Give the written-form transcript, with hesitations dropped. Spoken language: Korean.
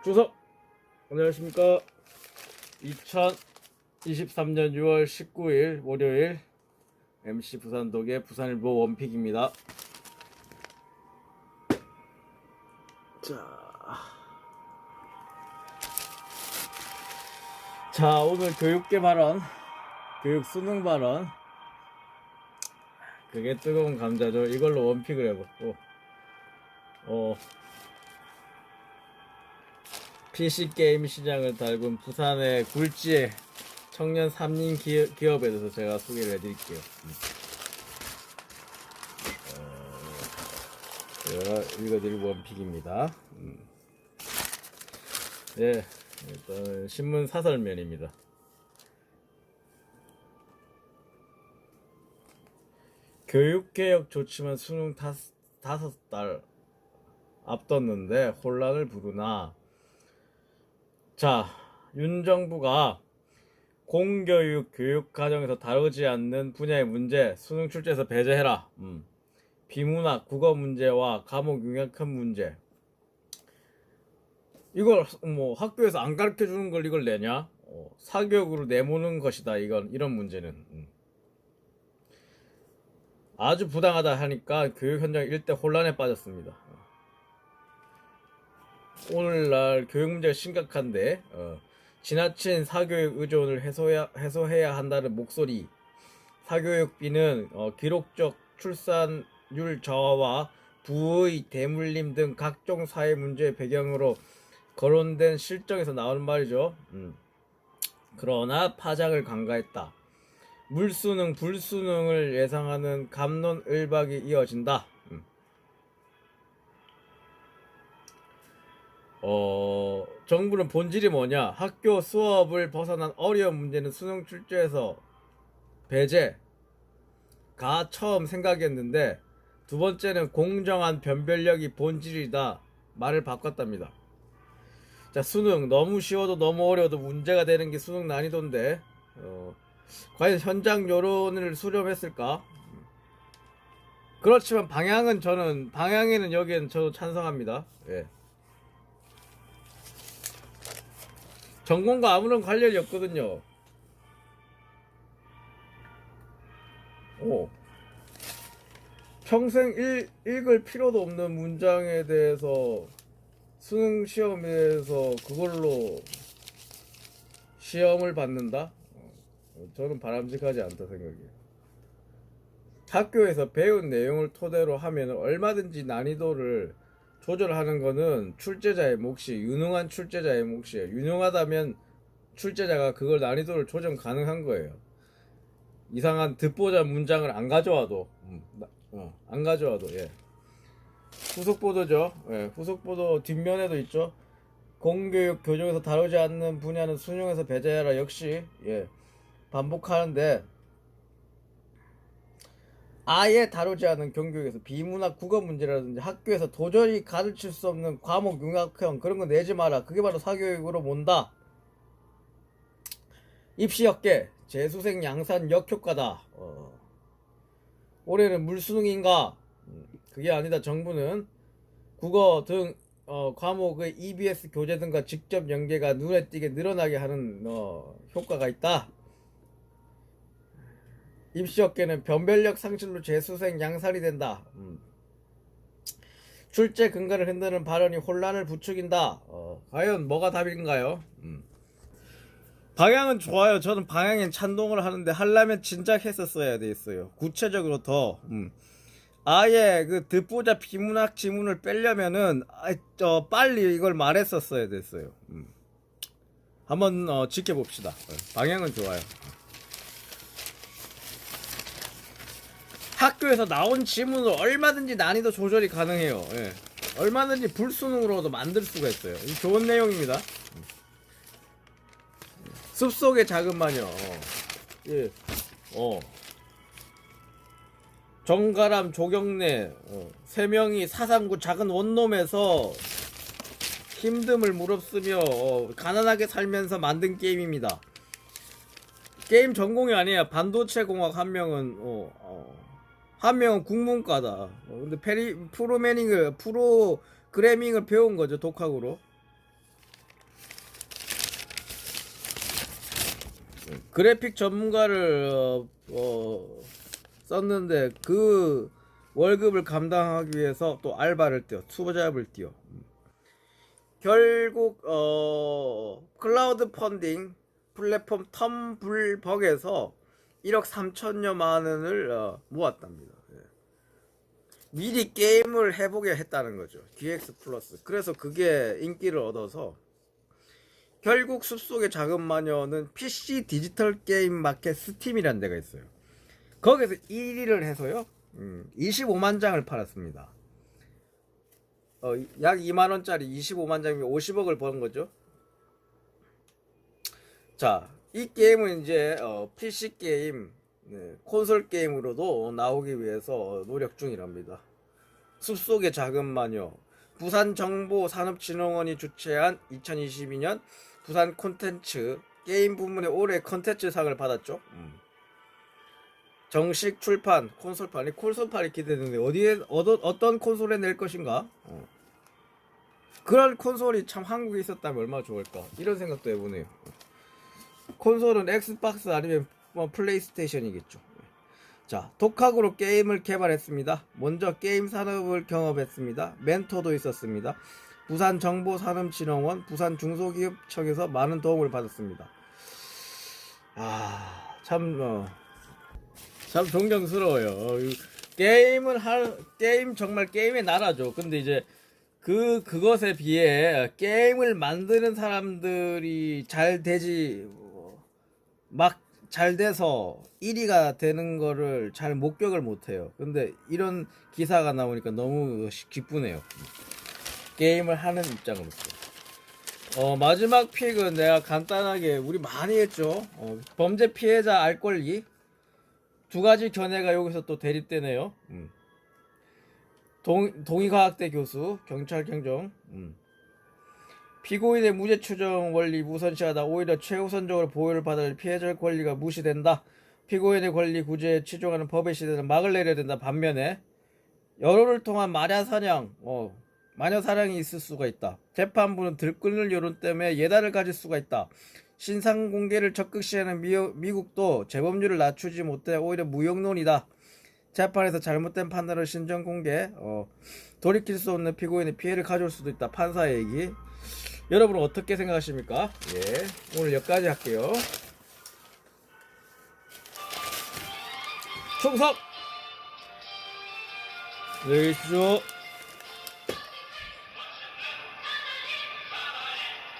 주석 안녕하십니까. 2023년 6월 19일 월요일 MC 부산독의 부산일보 원픽입니다. 자 오늘 교육계 발언, 교육 수능 발언, 그게 뜨거운 감자죠. 이걸로 원픽을 해봤고, PC게임 시장을 달군 부산의 굴지의 청년 3인 기업에 대해서 제가 소개를 해드릴게요. 제가 읽어드릴 원픽입니다. 네, 일단 신문 사설면입니다. 교육개혁 조치만 수능 5달 앞뒀는데 혼란을 부르나. 자, 윤 정부가 공교육 교육 과정에서 다루지 않는 분야의 문제 수능 출제에서 배제해라. 비문학 국어 문제와 과목 융합형 문제, 이걸 뭐 학교에서 안 가르쳐 주는 걸 이걸 내냐? 사교육으로 내모는 것이다. 이런 문제는 아주 부당하다 하니까 교육 현장 일대 혼란에 빠졌습니다. 오늘날 교육 문제가 심각한데 지나친 사교육 의존을 해소해야 한다는 목소리, 사교육비는 기록적 출산율 저하와 부의 대물림 등 각종 사회 문제의 배경으로 거론된 실정에서 나오는 말이죠. 그러나 파장을 간과했다. 물수능, 불수능을 예상하는 갑론을박이 이어진다. 정부는 본질이 뭐냐? 학교 수업을 벗어난 어려운 문제는 수능 출제에서 배제가 처음 생각이었는데, 두 번째는 공정한 변별력이 본질이다 말을 바꿨답니다. 자, 수능 너무 쉬워도 너무 어려워도 문제가 되는 게 수능 난이도인데 과연 현장 여론을 수렴했을까? 그렇지만 방향에는 여기엔 저도 찬성합니다. 예. 전공과 아무런 관련이 없거든요. 평생 읽을 필요도 없는 문장에 대해서 수능 시험에서 그걸로 시험을 받는다? 저는 바람직하지 않다 생각해요. 학교에서 배운 내용을 토대로 하면 얼마든지 난이도를 조절하는 거는 출제자의 몫이, 유능한 출제자의 몫이에요. 유능하다면 출제자가 그걸 난이도를 조정 가능한 거예요. 이상한 듣보잡 문장을 안 가져와도 예. 후속보도죠. 예, 후속보도 뒷면에도 있죠. 공교육 교정에서 다루지 않는 분야는 수능에서 배제해라. 역시 예, 반복하는데, 아예 다루지 않은 경교육에서 비문학 국어 문제라든지 학교에서 도저히 가르칠 수 없는 과목 융합형 그런 거 내지 마라. 그게 바로 사교육으로 몬다. 입시역계 재수생 양산 역효과다. 올해는 물수능인가? 그게 아니다. 정부는 국어 등 과목의 EBS 교재 등과 직접 연계가 눈에 띄게 늘어나게 하는 효과가 있다. 입시업계는 변별력 상실로 재수생 양산이 된다. 출제 근거를 흔드는 발언이 혼란을 부추긴다. 과연 뭐가 답인가요? 방향은 좋아요. 저는 방향엔 찬동을 하는데 하려면 진작 했었어야 됐어요. 구체적으로 더 아예 그 듣보잡 비문학 지문을 빼려면은 빨리 이걸 말했었어야 됐어요. 한번 지켜봅시다. 방향은 좋아요. 학교에서 나온 지문을 얼마든지 난이도 조절이 가능해요. 예. 얼마든지 불수능으로도 만들 수가 있어요. 이 좋은 내용입니다. 숲속의 작은 마녀. 예. 정가람, 조경래 세 명이 사상구 작은 원룸에서 힘듦을 무릅쓰며 가난하게 살면서 만든 게임입니다. 게임 전공이 아니에요. 반도체 공학. 한 명은 국문과다. 근데 프로그래밍을 배운 거죠, 독학으로. 그래픽 전문가를 썼는데 그 월급을 감당하기 위해서 또 알바를 뛰어 투잡을 뛰어 결국 클라우드 펀딩 플랫폼 텀블벅에서 1억 3천여만 원을 모았답니다. 예. 미리 게임을 해보게 했다는 거죠. GX 플러스. 그래서 그게 인기를 얻어서 결국 숲속의 작은 마녀는 PC 디지털 게임 마켓 스팀이라는 데가 있어요. 거기서 1위를 해서요. 25만 장을 팔았습니다. 약 2만 원짜리 25만 장이면 50억을 번 거죠. 자, 이 게임은 이제 PC 게임, 네, 콘솔 게임으로도 나오기 위해서 노력 중이랍니다. 숲속의 작은 마녀. 부산정보산업진흥원이 주최한 2022년 부산 콘텐츠 게임 부문의 올해 콘텐츠상을 받았죠. 정식 출판 콘솔판이 콘솔판이 기대되는데 어떤 콘솔에 낼 것인가? 그런 콘솔이 참 한국에 있었다면 얼마나 좋을까? 이런 생각도 해보네요. 콘솔은 엑스박스 아니면 플레이스테이션이겠죠. 자, 독학으로 게임을 개발했습니다. 먼저 게임 산업을 경험했습니다. 멘토도 있었습니다. 부산정보산업진흥원, 부산중소기업청에서 많은 도움을 받았습니다. 참 존경스러워요. 게임 정말 게임의 나라죠. 근데 이제 그것에 비해 게임을 만드는 사람들이 잘 되지 막 잘 돼서 1위가 되는 거를 잘 목격을 못해요. 근데 이런 기사가 나오니까 너무 기쁘네요. 게임을 하는 입장으로서. 마지막 픽은 내가 간단하게 우리 많이 했죠. 범죄 피해자 알 권리. 두 가지 견해가 여기서 또 대립되네요. 동의과학대 교수 경찰 경정. 피고인의 무죄 추정 원리 우선시하다. 오히려 최우선적으로 보호를 받아야 할 피해자의 권리가 무시된다. 피고인의 권리 구제에 치중하는 법의 시대는 막을 내려야 된다. 반면에 여론을 통한 마녀 사냥이 있을 수가 있다. 재판부는 들끓는 여론 때문에 예단을 가질 수가 있다. 신상 공개를 적극 시하는 미국도 재범률을 낮추지 못해 오히려 무용론이다. 재판에서 잘못된 판단을 신정 공개, 돌이킬 수 없는 피고인의 피해를 가져올 수도 있다. 판사의 얘기. 여러분은 어떻게 생각하십니까? 예, 오늘 여기까지 할게요. 충성! 안녕히 계십시오.